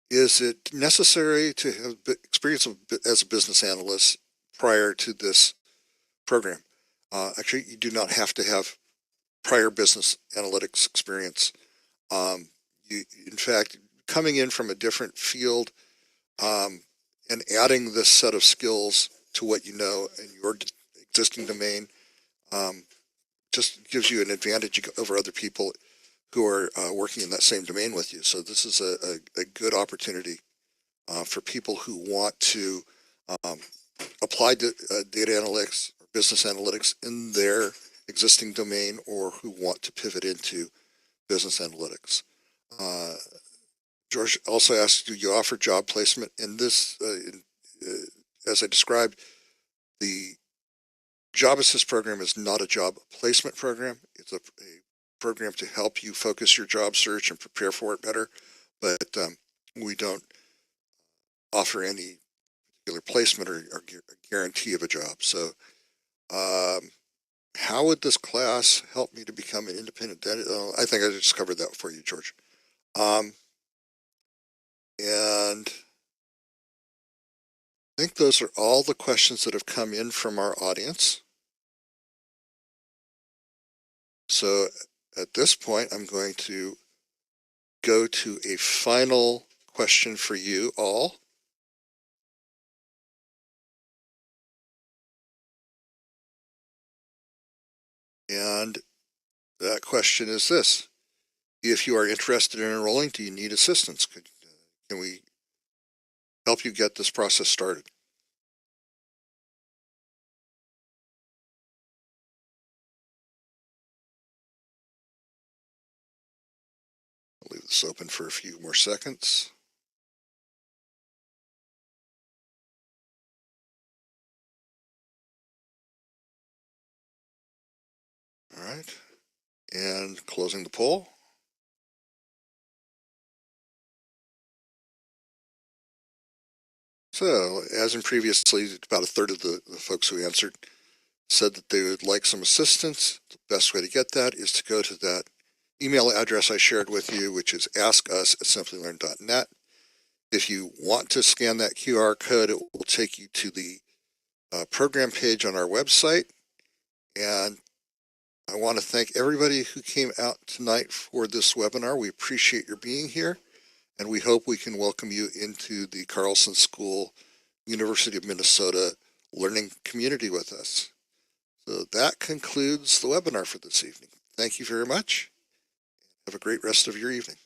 is it necessary to have experience as a business analyst prior to this program? Actually, you do not have to have prior business analytics experience. In fact, coming in from a different field and adding this set of skills to what you know in your existing domain just gives you an advantage over other people who are working in that same domain with you. So this is a good opportunity for people who want to apply data analytics or business analytics in their existing domain, or who want to pivot into business analytics. George also asks, do you offer job placement? And this, as I described, the Job Assist program is not a job placement program. It's a program to help you focus your job search and prepare for it better. But we don't offer any particular placement or guarantee of a job. So how would this class help me to become an independent dentist? I think I just covered that for you, George. And I think those are all the questions that have come in from our audience. So at this point, I'm going to go to a final question for you all. And that question is this: if you are interested in enrolling, do you need assistance? Can we help you get this process started? I'll leave this open for a few more seconds. All right, and closing the poll. So, as in previously, about a third of the folks who answered said that they would like some assistance. The best way to get that is to go to that email address I shared with you, which is askus@simplilearn.net. If you want to scan that QR code, it will take you to the program page on our website. And I want to thank everybody who came out tonight for this webinar. We appreciate your being here, and we hope we can welcome you into the Carlson School, University of Minnesota learning community with us. So that concludes the webinar for this evening. Thank you very much. Have a great rest of your evening.